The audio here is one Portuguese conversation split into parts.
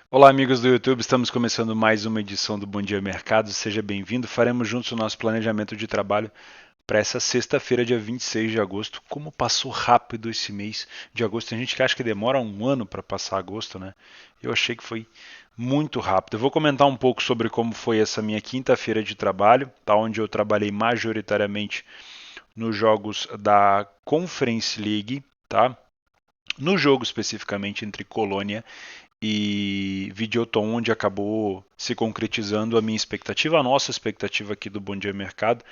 Olá, amigos do YouTube, estamos começando mais uma edição do Bom Dia Mercado. Seja bem-vindo. Faremos juntos o nosso planejamento de trabalho para essa sexta-feira, dia 26 de agosto. Como passou rápido esse mês de agosto. Tem gente que acha que demora um ano para passar agosto, né? Eu achei que foi muito rápido. Eu vou comentar um pouco sobre como foi essa minha quinta-feira de trabalho, tá? Onde eu trabalhei majoritariamente nos jogos da Conference League, tá? No jogo especificamente entre Colônia e Videoton, onde acabou se concretizando a minha expectativa, a nossa expectativa aqui do Bom Dia Mercado,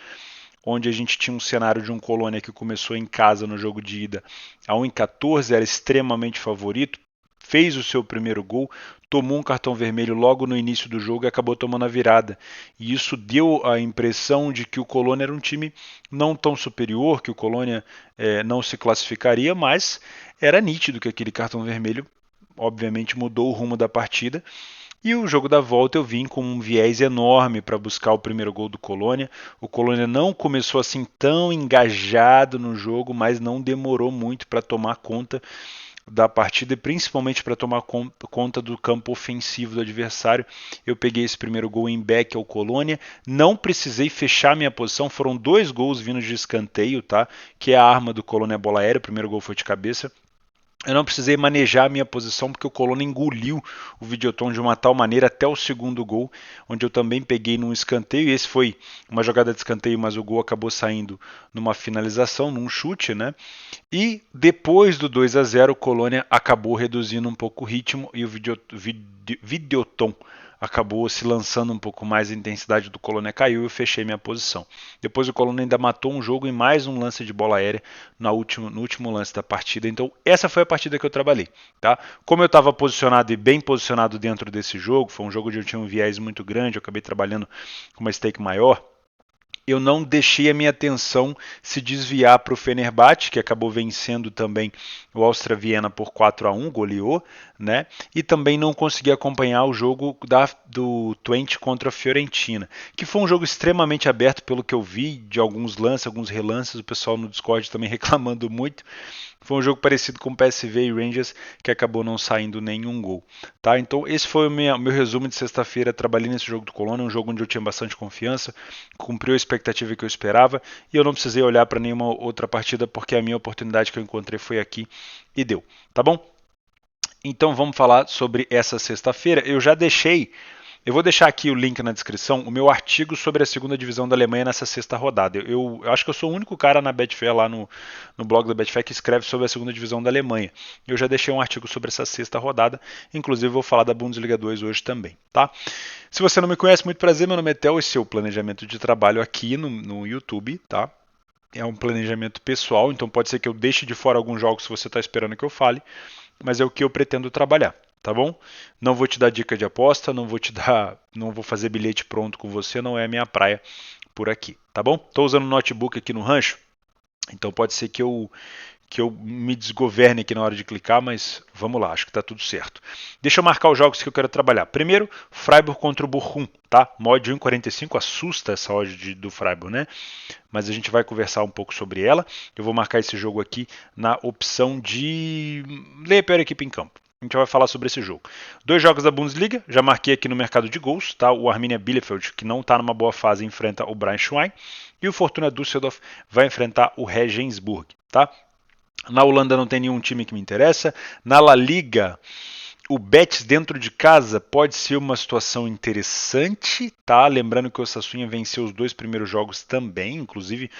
onde a gente tinha um cenário de um Colônia que começou em casa no jogo de ida a 1,14, era extremamente favorito, fez o seu primeiro gol, tomou um cartão vermelho logo no início do jogo e acabou tomando a virada. E isso deu a impressão de que o Colônia era um time não tão superior, que o Colônia não se classificaria, mas era nítido que aquele cartão vermelho obviamente mudou o rumo da partida. E o jogo da volta eu vim com um viés enorme para buscar o primeiro gol do Colônia. O Colônia não começou assim tão engajado no jogo, mas não demorou muito para tomar conta da partida e principalmente para tomar conta do campo ofensivo do adversário. Eu peguei esse primeiro gol em back ao Colônia, não precisei fechar minha posição, foram dois gols vindos de escanteio, tá? Que é a arma do Colônia, a bola aérea, o primeiro gol foi de cabeça. Eu não precisei manejar a minha posição porque o Colônia engoliu o Videoton de uma tal maneira até o segundo gol, onde eu também peguei num escanteio. E esse foi uma jogada de escanteio, mas o gol acabou saindo numa finalização, num chute, né? E depois do 2-0, o Colônia acabou reduzindo um pouco o ritmo e o Videoton acabou se lançando um pouco mais, a intensidade do Colônia caiu e eu fechei minha posição. Depois o Colônia ainda matou um jogo em mais um lance de bola aérea no último lance da partida. Então essa foi a partida que eu trabalhei. Tá? Como eu estava posicionado e bem posicionado dentro desse jogo, foi um jogo onde eu tinha um viés muito grande, eu acabei trabalhando com uma stake maior, eu não deixei a minha atenção se desviar para o Fenerbahçe, que acabou vencendo também o Áustria Viena por 4-1, goleou, né? E também não consegui acompanhar o jogo do Twente contra a Fiorentina, que foi um jogo extremamente aberto pelo que eu vi, de alguns lances, alguns relances, o pessoal no Discord também reclamando muito. Foi um jogo parecido com PSV e Rangers, que acabou não saindo nenhum gol. Tá? Então esse foi o meu resumo de sexta-feira. Trabalhei nesse jogo do Colônia, um jogo onde eu tinha bastante confiança, cumpriu a expectativa que eu esperava e eu não precisei olhar para nenhuma outra partida porque a minha oportunidade que eu encontrei foi aqui e deu. Tá bom? Então vamos falar sobre essa sexta-feira. Eu vou deixar aqui o link na descrição, o meu artigo sobre a segunda divisão da Alemanha nessa sexta rodada. Eu acho que eu sou o único cara na Betfair, lá no blog da Betfair, que escreve sobre a segunda divisão da Alemanha. Eu já deixei um artigo sobre essa sexta rodada, inclusive vou falar da Bundesliga 2 hoje também, tá? Se você não me conhece, muito prazer, meu nome é Theo, esse é o planejamento de trabalho aqui no YouTube, tá? É um planejamento pessoal, então pode ser que eu deixe de fora alguns jogos se você está esperando que eu fale, mas é o que eu pretendo trabalhar, tá bom? Não vou te dar dica de aposta, não vou fazer bilhete pronto com você, não é a minha praia por aqui, tá bom? Estou usando o notebook aqui no rancho, então pode ser que eu me desgoverne aqui na hora de clicar, mas vamos lá, acho que está tudo certo. Deixa eu marcar os jogos que eu quero trabalhar. Primeiro, Freiburg contra o Bochum, tá? Mod 1,45 assusta essa odd do Freiburg, né? Mas a gente vai conversar um pouco sobre ela. Eu vou marcar esse jogo aqui na opção de ler a pior equipe em campo. A gente vai falar sobre esse jogo. Dois jogos da Bundesliga, já marquei aqui no mercado de gols, tá? O Arminia Bielefeld, que não está numa boa fase, enfrenta o Braunschweig, e o Fortuna Düsseldorf vai enfrentar o Regensburg, tá? Na Holanda não tem nenhum time que me interessa. Na La Liga, o Betis dentro de casa pode ser uma situação interessante, tá? Lembrando que o Osasuna venceu os dois primeiros jogos também, inclusive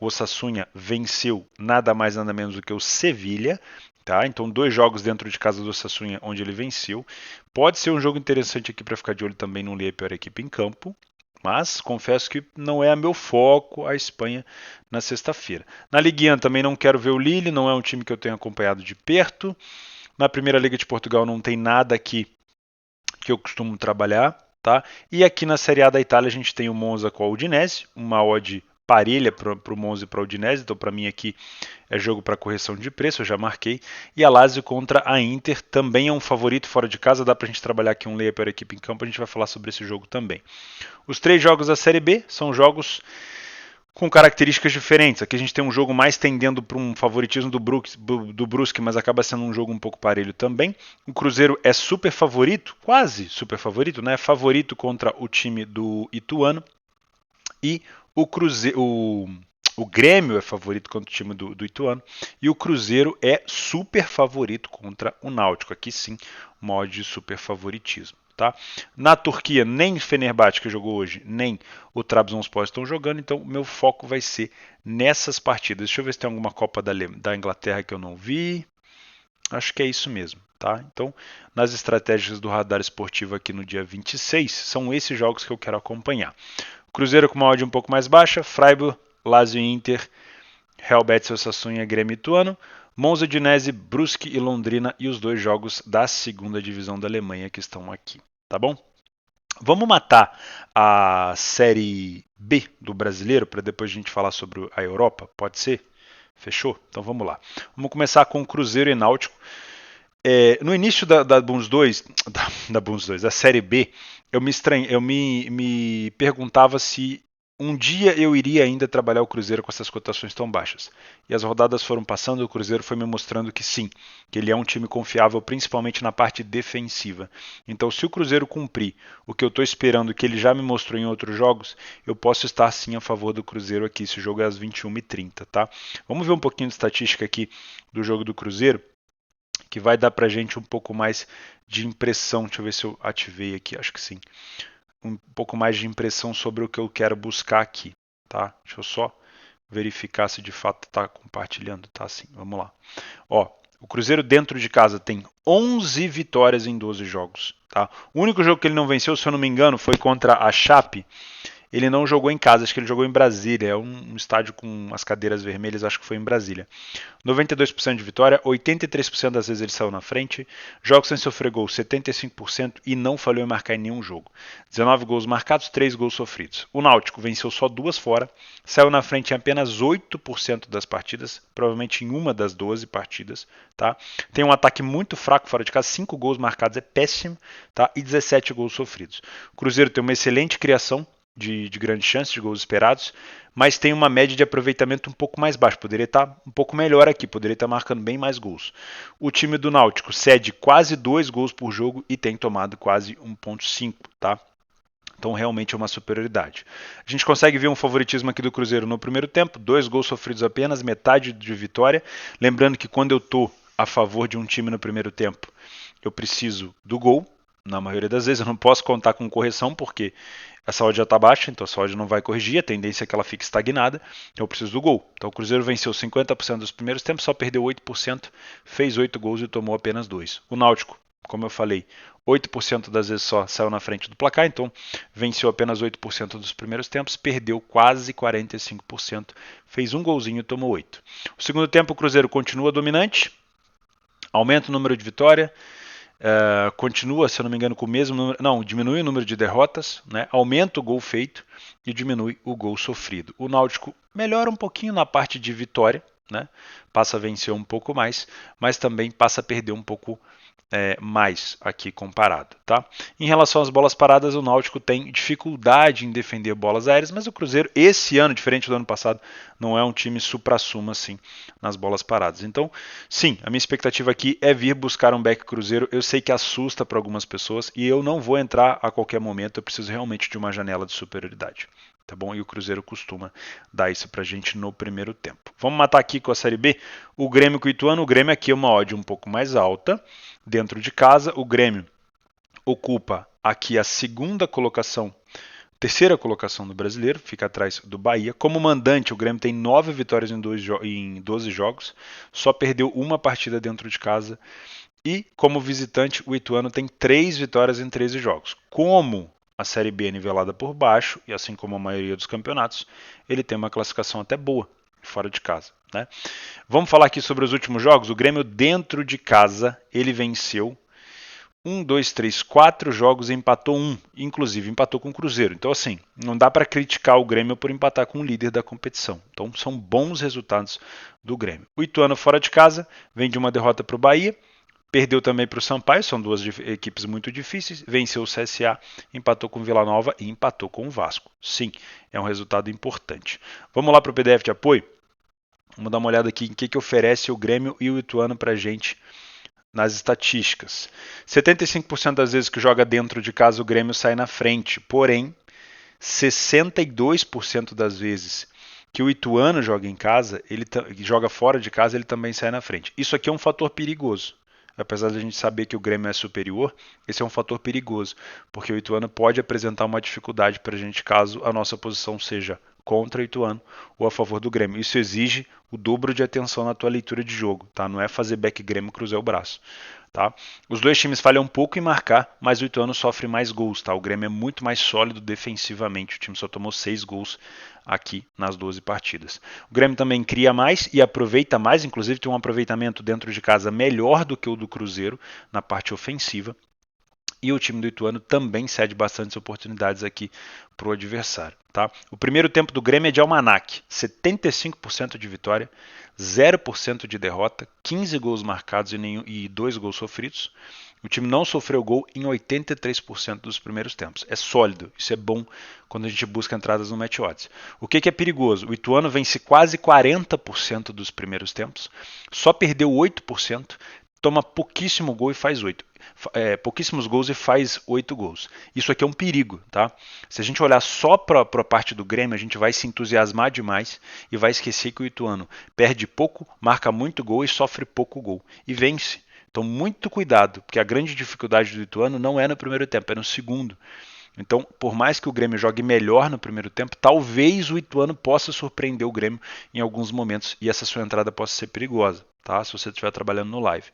o Osasuna venceu nada mais nada menos do que o Sevilha, tá? Então dois jogos dentro de casa do Osasuna onde ele venceu. Pode ser um jogo interessante aqui para ficar de olho também, não ler a pior equipe em campo. Mas confesso que não é meu foco a Espanha na sexta-feira. Na Ligue 1 também não quero ver o Lille, não é um time que eu tenho acompanhado de perto. Na Primeira Liga de Portugal não tem nada aqui que eu costumo trabalhar, tá? E aqui na Série A da Itália a gente tem o Monza com a Udinese, uma odd parelha para o Monza e para a Udinese, então para mim aqui é jogo para correção de preço, eu já marquei. E a Lazio contra a Inter também é um favorito fora de casa, dá para a gente trabalhar aqui um layer para a equipe em campo, a gente vai falar sobre esse jogo também. Os três jogos da Série B são jogos com características diferentes. Aqui a gente tem um jogo mais tendendo para um favoritismo do Brusque, mas acaba sendo um jogo um pouco parelho também. O Cruzeiro é super favorito, quase super favorito, né? Favorito contra o time do Ituano. E o Grêmio é favorito contra o time do Ituano. E o Cruzeiro é super favorito contra o Náutico. Aqui sim, modo de super favoritismo. Tá? Na Turquia, nem Fenerbahçe que jogou hoje, nem o Trabzonspor estão jogando, então meu foco vai ser nessas partidas. Deixa eu ver se tem alguma Copa da Inglaterra que eu não vi. Acho que é isso mesmo. Tá? Então, nas estratégias do Radar Esportivo aqui no dia 26, são esses jogos que eu quero acompanhar. Cruzeiro com uma odd um pouco mais baixa, Freiburg, Lazio Inter, Real Betis, Osasuna, Grêmio Ituano, Monza, Udinese, Brusque e Londrina e os dois jogos da segunda divisão da Alemanha que estão aqui, tá bom? Vamos matar a Série B do Brasileiro para depois a gente falar sobre a Europa, pode ser? Fechou? Então vamos lá. Vamos começar com Cruzeiro e Náutico. No início da Buns 2, da Série B, eu me perguntava se um dia eu iria ainda trabalhar o Cruzeiro com essas cotações tão baixas. E as rodadas foram passando e o Cruzeiro foi me mostrando que sim, que ele é um time confiável, principalmente na parte defensiva. Então, se o Cruzeiro cumprir o que eu estou esperando, que ele já me mostrou em outros jogos, eu posso estar sim a favor do Cruzeiro aqui. Esse jogo é às 21h30, tá? Vamos ver um pouquinho de estatística aqui do jogo do Cruzeiro, que vai dar pra gente um pouco mais de impressão. Deixa eu ver se eu ativei aqui, acho que sim. Um pouco mais de impressão sobre o que eu quero buscar aqui, tá? Deixa eu só verificar se de fato está compartilhando, tá? Sim, vamos lá. Ó, o Cruzeiro dentro de casa tem 11 vitórias em 12 jogos, tá? O único jogo que ele não venceu, se eu não me engano, foi contra a Chape. Ele não jogou em casa, acho que ele jogou em Brasília. É um estádio com as cadeiras vermelhas, acho que foi em Brasília. 92% de vitória, 83% das vezes ele saiu na frente. Jogos sem sofrer gol, 75% e não falhou em marcar em nenhum jogo. 19 gols marcados, 3 gols sofridos. O Náutico venceu só 2 fora, saiu na frente em apenas 8% das partidas, provavelmente em uma das 12 partidas. Tá? Tem um ataque muito fraco fora de casa, 5 gols marcados é péssimo, tá? E 17 gols sofridos. O Cruzeiro tem uma excelente criação de grandes chances, de gols esperados, mas tem uma média de aproveitamento um pouco mais baixa. Poderia estar um pouco melhor aqui, poderia estar marcando bem mais gols. O time do Náutico cede quase 2 gols por jogo e tem tomado quase 1,5, tá? Então realmente é uma superioridade. A gente consegue ver um favoritismo aqui do Cruzeiro no primeiro tempo, 2 gols sofridos apenas, metade de vitória. Lembrando que quando eu estou a favor de um time no primeiro tempo, eu preciso do gol. Na maioria das vezes eu não posso contar com correção, porque essa odd já está baixa, então essa odd não vai corrigir, a tendência é que ela fique estagnada, então eu preciso do gol. Então o Cruzeiro venceu 50% dos primeiros tempos, só perdeu 8%, fez 8 gols e tomou apenas 2. O Náutico, como eu falei, 8% das vezes só saiu na frente do placar, então venceu apenas 8% dos primeiros tempos, perdeu quase 45%, fez um golzinho e tomou 8. O segundo tempo o Cruzeiro continua dominante, aumenta o número de vitória, continua, se eu não me engano, com o mesmo número. Não, diminui o número de derrotas, né? Aumenta o gol feito e diminui o gol sofrido. O Náutico melhora um pouquinho na parte de vitória, né? Passa a vencer um pouco mais, mas também passa a perder um pouco mais aqui comparado, tá? Em relação às bolas paradas, o Náutico tem dificuldade em defender bolas aéreas, mas o Cruzeiro, esse ano, diferente do ano passado, não é um time supra-sumo assim nas bolas paradas. Então, sim, a minha expectativa aqui é vir buscar um back Cruzeiro. Eu sei que assusta para algumas pessoas e eu não vou entrar a qualquer momento, eu preciso realmente de uma janela de superioridade. Tá bom? E o Cruzeiro costuma dar isso pra gente no primeiro tempo. Vamos matar aqui com a Série B o Grêmio com o Ituano. O Grêmio aqui é uma odd um pouco mais alta, dentro de casa. O Grêmio ocupa aqui a terceira colocação do Brasileiro, fica atrás do Bahia. Como mandante, o Grêmio tem 9 vitórias em 12 jogos, só perdeu uma partida dentro de casa. E como visitante, o Ituano tem 3 vitórias em 13 jogos. Como a Série B é nivelada por baixo, e assim como a maioria dos campeonatos, ele tem uma classificação até boa, fora de casa. Né? Vamos falar aqui sobre os últimos jogos. O Grêmio dentro de casa, ele venceu 4 jogos e empatou 1, inclusive empatou com o Cruzeiro. Então assim, não dá para criticar o Grêmio por empatar com o líder da competição. Então são bons resultados do Grêmio. O Ituano fora de casa vem de uma derrota para o Bahia, Perdeu também para o Sampaio, são duas equipes muito difíceis. Venceu o CSA, empatou com o Vila Nova e empatou com o Vasco. Sim, é um resultado importante. Vamos lá para o PDF de apoio? Vamos dar uma olhada aqui em que oferece o Grêmio e o Ituano para a gente nas estatísticas. 75% das vezes que joga dentro de casa o Grêmio sai na frente, porém 62% das vezes que o Ituano joga em casa, ele joga fora de casa, ele também sai na frente. Isso aqui é um fator perigoso. Apesar de a gente saber que o Grêmio é superior, esse é um fator perigoso, porque o Ituano pode apresentar uma dificuldade para a gente caso a nossa posição seja contra o Ituano ou a favor do Grêmio. Isso exige o dobro de atenção na tua leitura de jogo, tá? Não é fazer back Grêmio e cruzar o braço. Tá? Os dois times falham um pouco em marcar, mas o Ituano sofre mais gols. Tá? O Grêmio é muito mais sólido defensivamente. O time só tomou 6 gols aqui nas 12 partidas. O Grêmio também cria mais e aproveita mais, inclusive tem um aproveitamento dentro de casa melhor do que o do Cruzeiro na parte ofensiva. E o time do Ituano também cede bastantes oportunidades aqui para o adversário. Tá? O primeiro tempo do Grêmio é de almanaque, 75% de vitória, 0% de derrota, 15 gols marcados e 2 gols sofridos. O time não sofreu gol em 83% dos primeiros tempos. É sólido, isso é bom quando a gente busca entradas no match odds. O que é perigoso? O Ituano vence quase 40% dos primeiros tempos, só perdeu 8%, toma pouquíssimo gol e faz 8. Pouquíssimos gols e faz 8 gols. Isso aqui é um perigo, tá? Se a gente olhar só para a parte do Grêmio, a gente vai se entusiasmar demais e vai esquecer que o Ituano perde pouco, marca muito gol e sofre pouco gol. E vence. Então, muito cuidado, porque a grande dificuldade do Ituano não é no primeiro tempo, é no segundo. Então, por mais que o Grêmio jogue melhor no primeiro tempo, talvez o Ituano possa surpreender o Grêmio em alguns momentos e essa sua entrada possa ser perigosa, tá? Se você estiver trabalhando no live.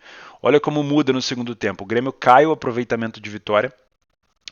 Olha como muda no segundo tempo. O Grêmio cai o aproveitamento de vitória,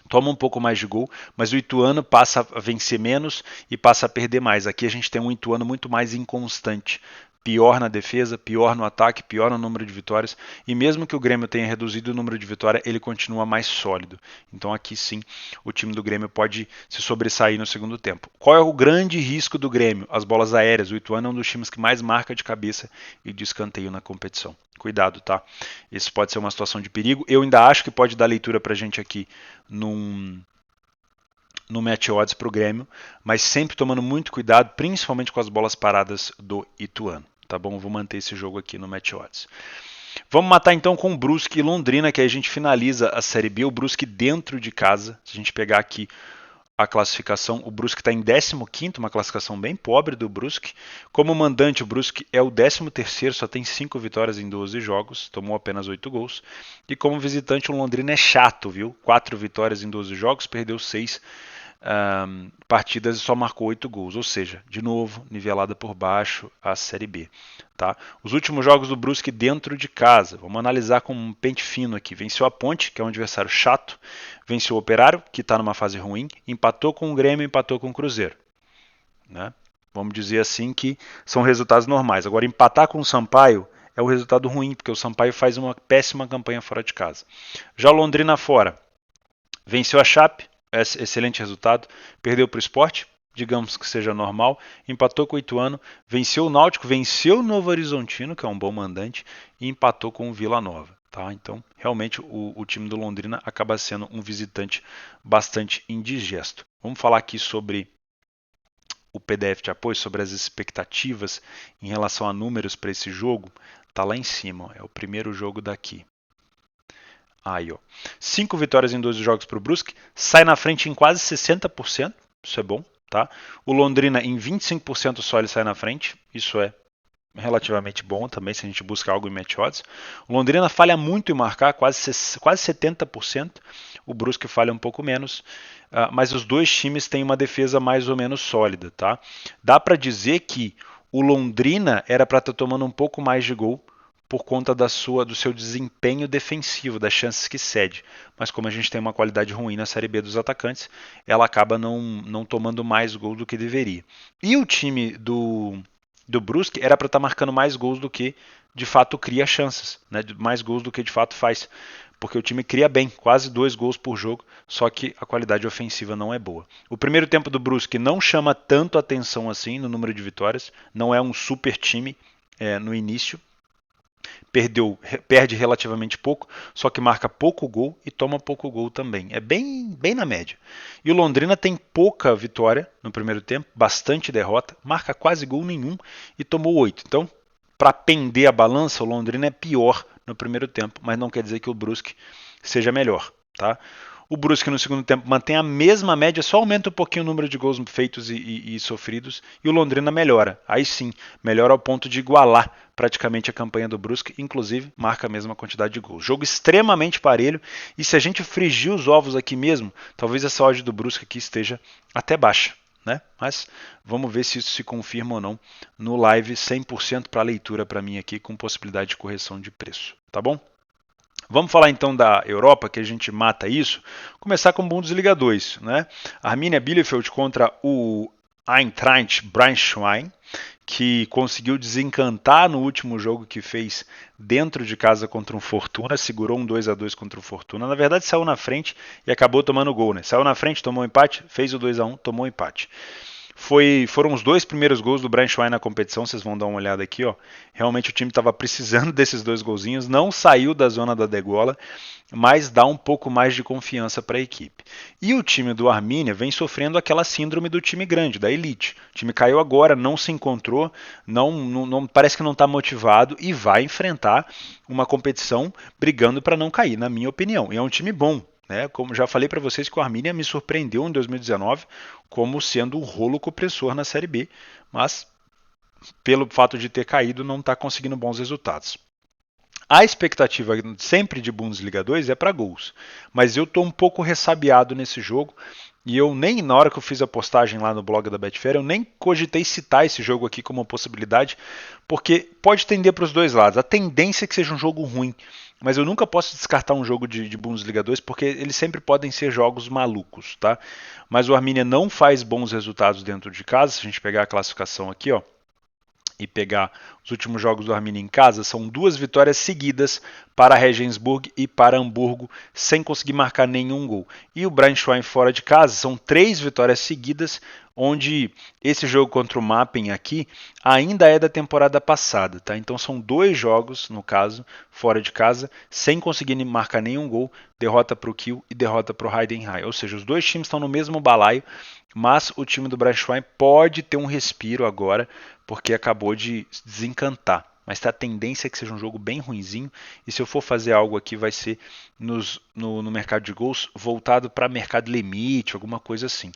toma um pouco mais de gol, mas o Ituano passa a vencer menos e passa a perder mais. Aqui a gente tem um Ituano muito mais inconstante. Pior na defesa, pior no ataque, pior no número de vitórias. E mesmo que o Grêmio tenha reduzido o número de vitórias, ele continua mais sólido. Então aqui sim, o time do Grêmio pode se sobressair no segundo tempo. Qual é o grande risco do Grêmio? As bolas aéreas. O Ituano é um dos times que mais marca de cabeça e de escanteio na competição. Cuidado, tá? Isso pode ser uma situação de perigo. Eu ainda acho que pode dar leitura pra gente aqui no match odds para o Grêmio, mas sempre tomando muito cuidado, principalmente com as bolas paradas do Ituano. Tá bom? Vou manter esse jogo aqui no match odds. Vamos matar então com o Brusque e Londrina, que aí a gente finaliza a Série B. O Brusque dentro de casa. Se a gente pegar aqui a classificação, o Brusque está em 15º, uma classificação bem pobre do Brusque. Como mandante, o Brusque é o 13º, só tem 5 vitórias em 12 jogos, tomou apenas 8 gols. E como visitante, o Londrina é chato, viu? 4 vitórias em 12 jogos, perdeu 6 partidas e só marcou 8 gols, ou seja, de novo, nivelada por baixo a Série B. Tá? Os últimos jogos do Brusque dentro de casa, vamos analisar com um pente fino aqui. Venceu a Ponte, que é um adversário chato, venceu o Operário, que está numa fase ruim, empatou com o Grêmio, empatou com o Cruzeiro. Né? Vamos dizer assim que são resultados normais. Agora, empatar com o Sampaio é o resultado ruim, porque o Sampaio faz uma péssima campanha fora de casa. Já o Londrina fora, venceu a Chape, excelente resultado, perdeu para o Sport, digamos que seja normal, empatou com o Ituano, venceu o Náutico, venceu o Novo Horizontino, que é um bom mandante, e empatou com o Vila Nova. Tá? Então, realmente, o time do Londrina acaba sendo um visitante bastante indigesto. Vamos falar aqui sobre o PDF de apoio, sobre as expectativas em relação a números para esse jogo. Está lá em cima, ó, é o primeiro jogo daqui. Aí, ó. 5 vitórias em 12 jogos para o Brusque, sai na frente em quase 60%, isso é bom, tá? O Londrina em 25% só ele sai na frente, isso é relativamente bom também se a gente busca algo em match odds. O Londrina falha muito em marcar, quase 70%, o Brusque falha um pouco menos, mas os dois times têm uma defesa mais ou menos sólida, tá? Dá para dizer que o Londrina era para estar tomando um pouco mais de gol, por conta do seu desempenho defensivo, das chances que cede. Mas como a gente tem uma qualidade ruim na Série B dos atacantes, ela acaba não tomando mais gols do que deveria. E o time do Brusque era para estar marcando mais gols do que de fato cria chances, né? Mais gols do que de fato faz. Porque o time cria bem, quase 2 gols por jogo, só que a qualidade ofensiva não é boa. O primeiro tempo do Brusque não chama tanto atenção assim no número de vitórias, não é um super time no início. perde relativamente pouco, só que marca pouco gol e toma pouco gol também. É bem na média. E o Londrina tem pouca vitória no primeiro tempo, bastante derrota, marca quase gol nenhum e tomou 8. Então, para pender a balança, o Londrina é pior no primeiro tempo, mas não quer dizer que o Brusque seja melhor, tá? O Brusque no segundo tempo mantém a mesma média, só aumenta um pouquinho o número de gols feitos e sofridos, e o Londrina melhora. Aí sim, melhora ao ponto de igualar praticamente a campanha do Brusque, inclusive marca a mesma quantidade de gols. Jogo extremamente parelho, e se a gente frigir os ovos aqui mesmo, talvez essa odd do Brusque aqui esteja até baixa. Né? Mas vamos ver se isso se confirma ou não no live 100% para leitura para mim aqui, com possibilidade de correção de preço. Tá bom? Vamos falar então da Europa, que a gente mata isso. Começar com o Bundesliga 2, né? Arminia Bielefeld contra o Eintracht Braunschweig, que conseguiu desencantar no último jogo que fez dentro de casa contra um Fortuna, segurou um 2-2 contra o Fortuna. Na verdade, saiu na frente e acabou tomando gol, né? Saiu na frente, tomou um empate, fez o 2-1, tomou um empate. Foram os dois primeiros gols do Braunschweig na competição, vocês vão dar uma olhada aqui, ó. Realmente o time estava precisando desses dois golzinhos, não saiu da zona da degola, mas dá um pouco mais de confiança para a equipe. E o time do Arminia vem sofrendo aquela síndrome do time grande, da elite. O time caiu agora, não se encontrou, parece que não está motivado e vai enfrentar uma competição brigando para não cair, na minha opinião. E é um time bom. Como já falei para vocês que o Arminia me surpreendeu em 2019 como sendo um rolo compressor na Série B, mas pelo fato de ter caído não está conseguindo bons resultados. A expectativa sempre de Bundesliga 2 é para gols, mas eu estou um pouco ressabiado nesse jogo e eu nem, na hora que eu fiz a postagem lá no blog da Betfair, eu nem cogitei citar esse jogo aqui como uma possibilidade, porque pode tender para os dois lados. A tendência é que seja um jogo ruim, mas eu nunca posso descartar um jogo de Bundesliga 2, porque eles sempre podem ser jogos malucos, tá? Mas o Arminia não faz bons resultados dentro de casa, se a gente pegar a classificação aqui, ó, e pegar os últimos jogos do Arminia em casa, são 2 vitórias seguidas para Regensburg e para Hamburgo, sem conseguir marcar nenhum gol. E o Braunschweig fora de casa, são 3 vitórias seguidas, onde esse jogo contra o Mappen aqui ainda é da temporada passada, tá? Então são 2 jogos, no caso, fora de casa, sem conseguir marcar nenhum gol, derrota para o Kiel e derrota para o Heidenheim. Ou seja, os dois times estão no mesmo balaio, mas o time do Braunschweig pode ter um respiro agora, porque acabou de desencantar. Mas a tendência é que seja um jogo bem ruinzinho, e se eu for fazer algo aqui vai ser no mercado de gols voltado para mercado limite, alguma coisa assim.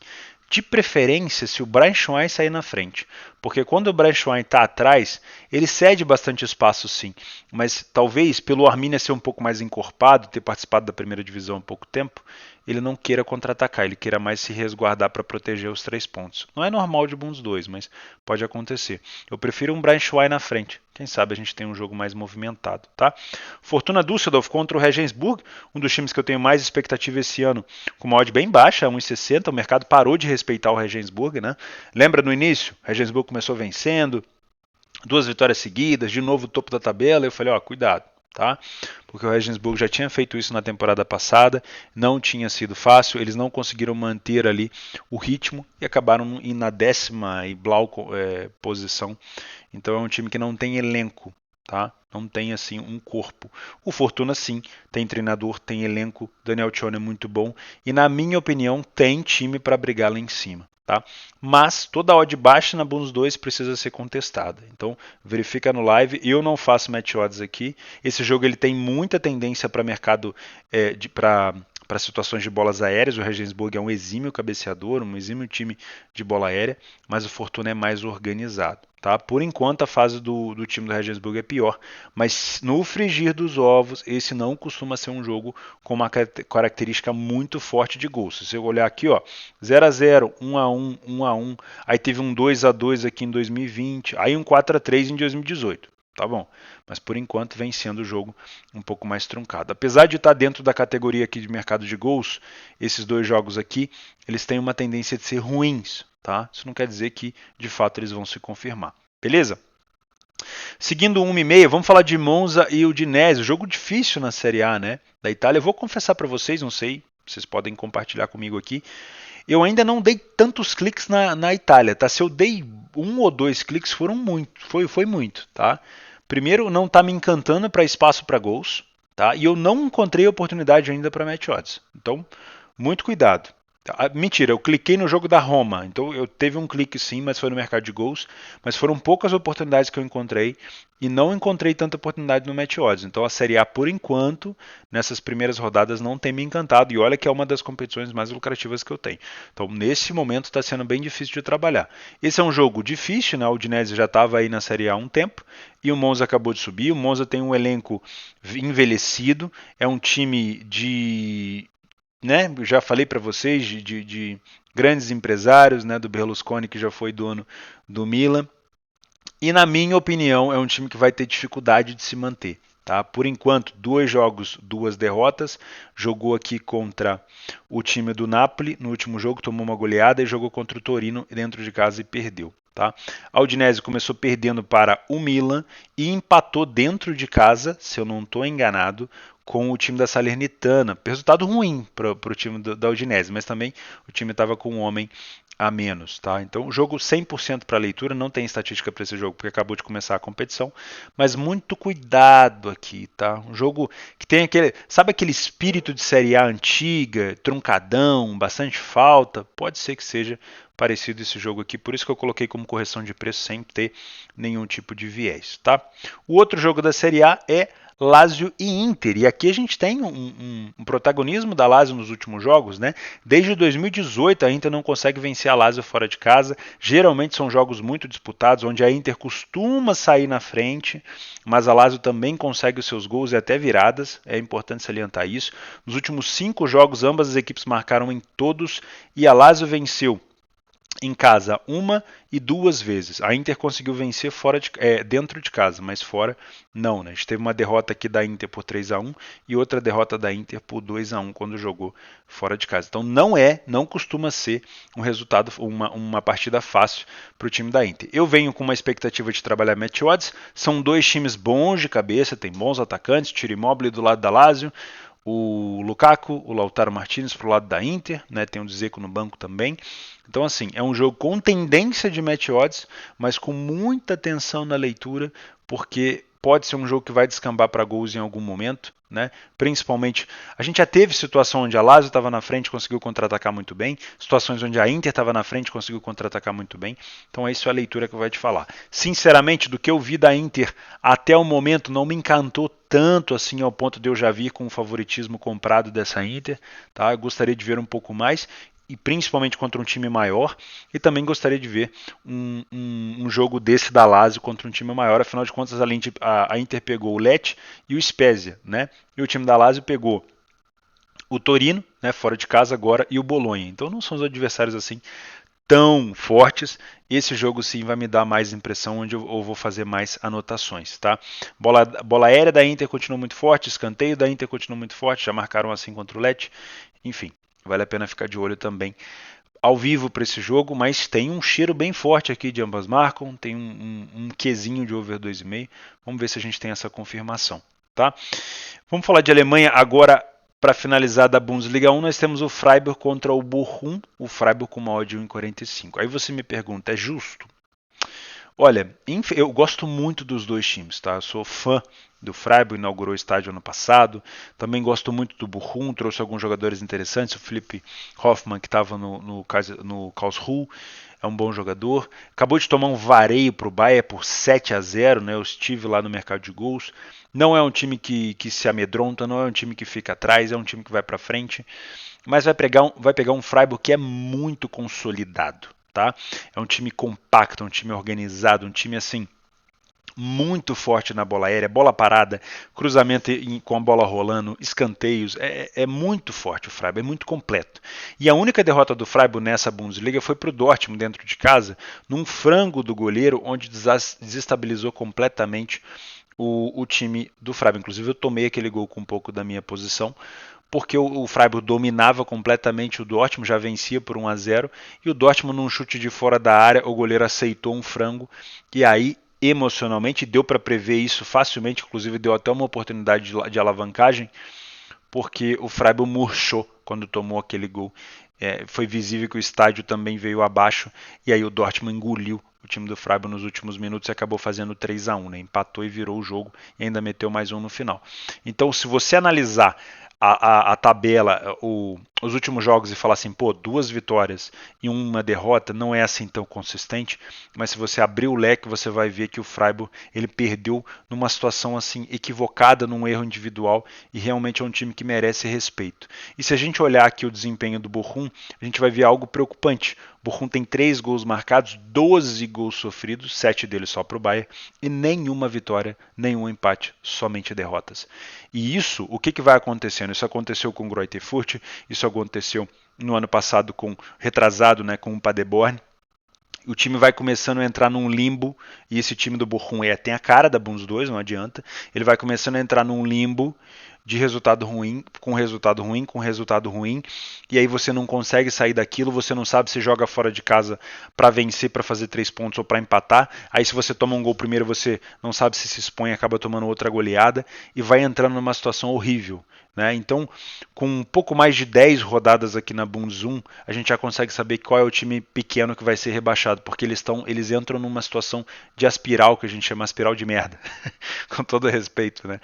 De preferência, se o Braunschweig sair na frente, porque quando o Braunschweig está atrás, ele cede bastante espaço sim, mas talvez pelo Arminia ser um pouco mais encorpado, ter participado da primeira divisão há pouco tempo, ele não queira contra-atacar, ele queira mais se resguardar para proteger os 3 pontos. Não é normal de Bundes 2, mas pode acontecer. Eu prefiro um Braunschweig na frente. Quem sabe a gente tem um jogo mais movimentado, tá? Fortuna Düsseldorf contra o Regensburg, um dos times que eu tenho mais expectativa esse ano, com uma odd bem baixa, 1,60. O mercado parou de respeitar o Regensburg, né? Lembra no início? O Regensburg começou vencendo, 2 vitórias seguidas, de novo topo da tabela. Eu falei, ó, cuidado. Tá? Porque o Regensburg já tinha feito isso na temporada passada, não tinha sido fácil, eles não conseguiram manter ali o ritmo e acabaram indo na 10ª e blau posição. Então é um time que não tem elenco, tá? Não tem assim um corpo. O Fortuna sim, tem treinador, tem elenco, Daniel Tchon é muito bom e na minha opinião tem time para brigar lá em cima. Tá? Mas toda a odd baixa na Bundes 2 precisa ser contestada. Então verifica no live. Eu não faço match odds aqui. Esse jogo ele tem muita tendência para mercado para situações de bolas aéreas. O Regensburg é um exímio cabeceador, um exímio time de bola aérea, mas o Fortuna é mais organizado. Tá? Por enquanto a fase do time do Regensburg é pior, mas no frigir dos ovos, esse não costuma ser um jogo com uma característica muito forte de gols. Se você olhar aqui, 0-0, 1-1, 1-1, aí teve um 2-2 aqui em 2020, aí um 4-3 em 2018. Tá bom, mas por enquanto vem sendo o jogo um pouco mais truncado. Apesar de estar dentro da categoria aqui de mercado de gols, esses 2 jogos aqui, eles têm uma tendência de ser ruins, tá? Isso não quer dizer que de fato eles vão se confirmar. Beleza? Seguindo 1,5, vamos falar de Monza e Udinese, jogo difícil na Série A, né, da Itália. Eu vou confessar para vocês, não sei, vocês podem compartilhar comigo aqui. Eu ainda não dei tantos cliques na Itália, tá? Se eu dei 1 ou 2 cliques, foram muito, foi muito, tá? Primeiro, não está me encantando para espaço para gols, tá? E eu não encontrei oportunidade ainda para match odds. Então, muito cuidado. Mentira, eu cliquei no jogo da Roma, então eu teve um clique sim, mas foi no mercado de gols, mas foram poucas oportunidades que eu encontrei e não encontrei tanta oportunidade no match odds. Então a Série A, por enquanto, nessas primeiras rodadas não tem me encantado e olha que é uma das competições mais lucrativas que eu tenho. Então nesse momento está sendo bem difícil de trabalhar. Esse é um jogo difícil, né? O Udinese já estava aí na Série A há um tempo e o Monza acabou de subir. O Monza tem um elenco envelhecido, é um time de, né? Já falei para vocês de grandes empresários, né? Do Berlusconi, que já foi dono do Milan. E na minha opinião, é um time que vai ter dificuldade de se manter. Tá? Por enquanto, 2 jogos, 2 derrotas. Jogou aqui contra o time do Napoli no último jogo, tomou uma goleada e jogou contra o Torino dentro de casa e perdeu. Tá? A Udinese começou perdendo para o Milan e empatou dentro de casa, se eu não estou enganado, com o time da Salernitana. Resultado ruim para o time da Udinese, mas também o time estava com um homem a menos, tá? Então, o jogo 100% para leitura, não tem estatística para esse jogo porque acabou de começar a competição, mas muito cuidado aqui, tá? Um jogo que tem aquele, sabe aquele espírito de Série A antiga, truncadão, bastante falta, pode ser que seja parecido esse jogo aqui, por isso que eu coloquei como correção de preço sem ter nenhum tipo de viés, tá? O outro jogo da Série A é Lazio e Inter. E aqui a gente tem um protagonismo da Lazio nos últimos jogos, né? Desde 2018 a Inter não consegue vencer a Lazio fora de casa. Geralmente são jogos muito disputados, onde a Inter costuma sair na frente, mas a Lazio também consegue os seus gols e até viradas. É importante salientar isso. Nos últimos 5 jogos, ambas as equipes marcaram em todos e a Lazio venceu em casa 1 e 2 vezes. A Inter conseguiu vencer dentro de casa, mas fora não. Né? A gente teve uma derrota aqui da Inter por 3-1 e outra derrota da Inter por 2-1 quando jogou fora de casa. Então não costuma ser um resultado, uma partida fácil para o time da Inter. Eu venho com uma expectativa de trabalhar match odds. São 2 times bons de cabeça, tem bons atacantes, Ciro Immobile do lado da Lazio, o Lukaku, o Lautaro Martinez pro lado da Inter, né? Tem o Dzeko no banco também. Então, assim, é um jogo com tendência de match odds, mas com muita atenção na leitura, porque pode ser um jogo que vai descambar para gols em algum momento, né? Principalmente, a gente já teve situação onde a Lazio estava na frente, conseguiu contra-atacar muito bem, situações onde a Inter estava na frente, conseguiu contra-atacar muito bem. Então, isso é a leitura que eu vou te falar. Sinceramente, do que eu vi da Inter até o momento, não me encantou tanto assim ao ponto de eu já vir com o favoritismo comprado dessa Inter, tá? Eu gostaria de ver um pouco mais e principalmente contra um time maior, e também gostaria de ver um jogo desse da Lazio contra um time maior. Afinal de contas, a Inter pegou o Lecce e o Spezia, né? E o time da Lazio pegou o Torino, né, fora de casa agora, e o Bolonha. Então não são os adversários assim tão fortes. Esse jogo sim vai me dar mais impressão, onde eu vou fazer mais anotações, tá? Bola aérea da Inter continua muito forte, escanteio da Inter continua muito forte, já marcaram assim contra o Lecce. Enfim, vale a pena ficar de olho também ao vivo para esse jogo, mas tem um cheiro bem forte aqui de ambas marcam, tem um quesinho de over 2,5. Vamos ver se a gente tem essa confirmação, tá? Vamos falar de Alemanha agora. Para finalizar da Bundesliga 1, nós temos o Freiburg contra o Bochum, o Freiburg com uma odd de 1,45. Aí você me pergunta, é justo? Olha, eu gosto muito dos dois times, tá? Eu sou fã do Freiburg, inaugurou o estádio ano passado. Também gosto muito do Bochum, trouxe alguns jogadores interessantes. O Felipe Hoffmann, que estava no Karlsruhe, é um bom jogador. Acabou de tomar um vareio para o Bayern por 7-0, né? Eu estive lá no mercado de gols. Não é um time que se amedronta, não é um time que fica atrás, é um time que vai para frente. Mas vai pegar um Freiburg que é muito consolidado. Tá? É um time compacto, um time organizado, um time assim muito forte na bola aérea, bola parada, cruzamento com a bola rolando, escanteios, é muito forte o Freiburg, é muito completo. E a única derrota do Freiburg nessa Bundesliga foi para o Dortmund dentro de casa, num frango do goleiro, onde desestabilizou completamente o time do Freiburg. Inclusive eu tomei aquele gol com um pouco da minha posição, porque o Freiburg dominava completamente o Dortmund, já vencia por 1-0, e o Dortmund num chute de fora da área, o goleiro aceitou um frango, e aí emocionalmente deu para prever isso facilmente, inclusive deu até uma oportunidade de alavancagem, porque o Freiburg murchou quando tomou aquele gol. Foi visível que o estádio também veio abaixo, e aí o Dortmund engoliu o time do Freiburg nos últimos minutos e acabou fazendo 3-1, né? Empatou e virou o jogo e ainda meteu mais um no final. Então, se você analisar a tabela, os últimos jogos e falar assim, pô, 2 vitórias e uma derrota não é assim tão consistente, mas se você abrir o leque, você vai ver que o Freiburg ele perdeu numa situação assim equivocada, num erro individual, e realmente é um time que merece respeito. E se a gente olhar aqui o desempenho do Bochum, a gente vai ver algo preocupante. O Bochum tem 3 gols marcados, 12 gols sofridos, 7 deles só para o Bayern, e nenhuma vitória, nenhum empate, somente derrotas. E isso, o que vai acontecendo? Isso aconteceu com o Greuther Fürth, isso aconteceu no ano passado retrasado, né, com o Paderborn. O time vai começando a entrar num limbo, e esse time do Bochum tem a cara da Bundes 2, não adianta. Ele vai começando a entrar num limbo de resultado ruim, com resultado ruim, com resultado ruim, e aí você não consegue sair daquilo, você não sabe se joga fora de casa para vencer, para fazer 3 pontos ou para empatar. Aí se você toma um gol primeiro, você não sabe se expõe, acaba tomando outra goleada e vai entrando numa situação horrível. Né? Então, com um pouco mais de 10 rodadas aqui na Bundes 1, a gente já consegue saber qual é o time pequeno que vai ser rebaixado, porque eles entram numa situação de aspiral, que a gente chama aspiral de merda, com todo respeito, né?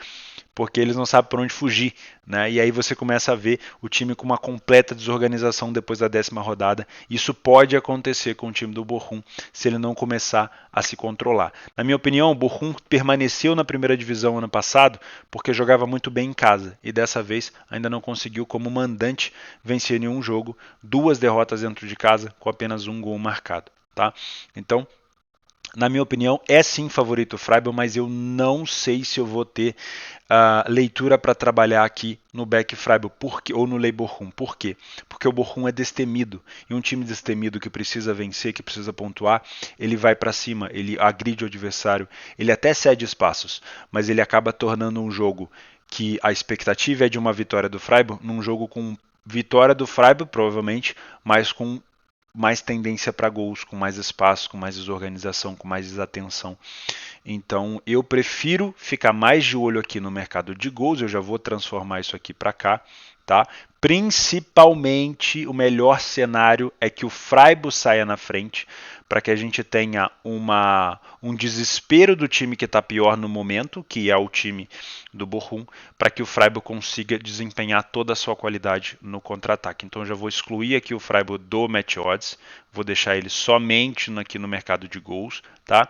Porque eles não sabem por onde fugir, né? E aí você começa a ver o time com uma completa desorganização depois da 10ª rodada. Isso pode acontecer com o time do Bochum se ele não começar a se controlar. Na minha opinião, o Bochum permaneceu na primeira divisão ano passado porque jogava muito bem em casa e dessa vez ainda não conseguiu como mandante vencer nenhum jogo, 2 derrotas dentro de casa com apenas 1 gol marcado, tá? Então, na minha opinião, é sim favorito o Freiburg, mas eu não sei se eu vou ter leitura para trabalhar aqui no Beck Freiburg ou no Lei Bochum. Por quê? Porque o Bochum é destemido. E um time destemido que precisa vencer, que precisa pontuar, ele vai para cima, ele agride o adversário, ele até cede espaços, mas ele acaba tornando um jogo que a expectativa é de uma vitória do Freiburg, num jogo com vitória do Freiburg, provavelmente, mas com mais tendência para gols, com mais espaço, com mais desorganização, com mais desatenção. Então eu prefiro ficar mais de olho aqui no mercado de gols, eu já vou transformar isso aqui para cá, tá? Principalmente o melhor cenário é que o Freiburg saia na frente, para que a gente tenha um desespero do time que está pior no momento, que é o time do Bochum, para que o Freiburg consiga desempenhar toda a sua qualidade no contra-ataque. Então eu já vou excluir aqui o Freiburg do Match Odds, vou deixar ele somente aqui no mercado de gols, tá?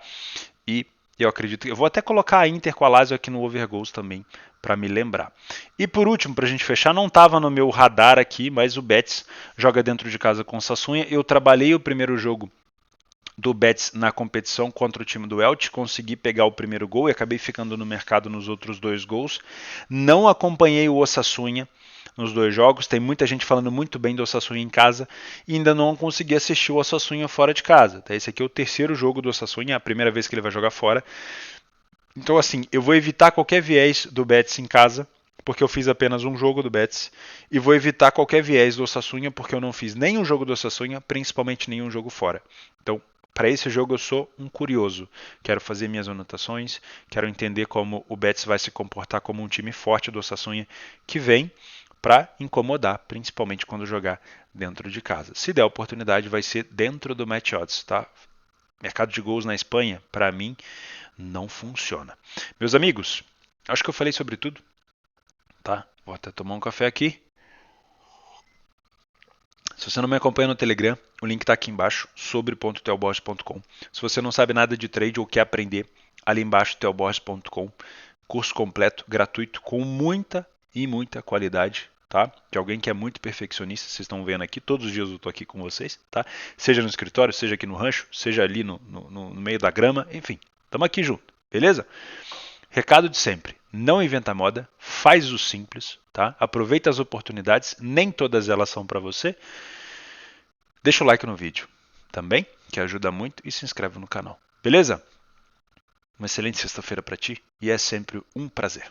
E eu acredito que eu vou até colocar a Inter com a Lazio aqui no over goals também, para me lembrar. E por último, para a gente fechar, não estava no meu radar aqui, mas o Betis joga dentro de casa com o Sassuolo. Eu trabalhei o primeiro jogo do Betis na competição contra o time do Elche, consegui pegar o primeiro gol e acabei ficando no mercado nos outros 2 gols. Não acompanhei o Osasuna nos 2 jogos, tem muita gente falando muito bem do Osasuna em casa e ainda não consegui assistir o Osasuna fora de casa. Esse aqui é o 3º jogo do Osasuna, é a primeira vez que ele vai jogar fora. Então assim, eu vou evitar qualquer viés do Betis em casa, porque eu fiz apenas um jogo do Betis, e vou evitar qualquer viés do Osasuna, porque eu não fiz nenhum jogo do Osasuna, principalmente nenhum jogo fora. Então, para esse jogo eu sou um curioso. Quero fazer minhas anotações, quero entender como o Betis vai se comportar como um time forte do Osasuna que vem para incomodar, principalmente quando jogar dentro de casa. Se der oportunidade, vai ser dentro do Match Odds, tá? Mercado de gols na Espanha, para mim, não funciona. Meus amigos, acho que eu falei sobre tudo, tá? Vou até tomar um café aqui. Se você não me acompanha no Telegram, o link está aqui embaixo, sobre.teoborges.com. Se você não sabe nada de trade ou quer aprender, ali embaixo, teoborges.com. Curso completo, gratuito, com muita qualidade, tá? De alguém que é muito perfeccionista, vocês estão vendo aqui, todos os dias eu estou aqui com vocês, tá? Seja no escritório, seja aqui no rancho, seja ali no meio da grama, enfim, estamos aqui junto, beleza? Recado de sempre, não inventa moda, faz o simples, tá? Aproveita as oportunidades, nem todas elas são para você. Deixa o like no vídeo também, que ajuda muito, e se inscreve no canal, beleza? Uma excelente sexta-feira para ti e é sempre um prazer.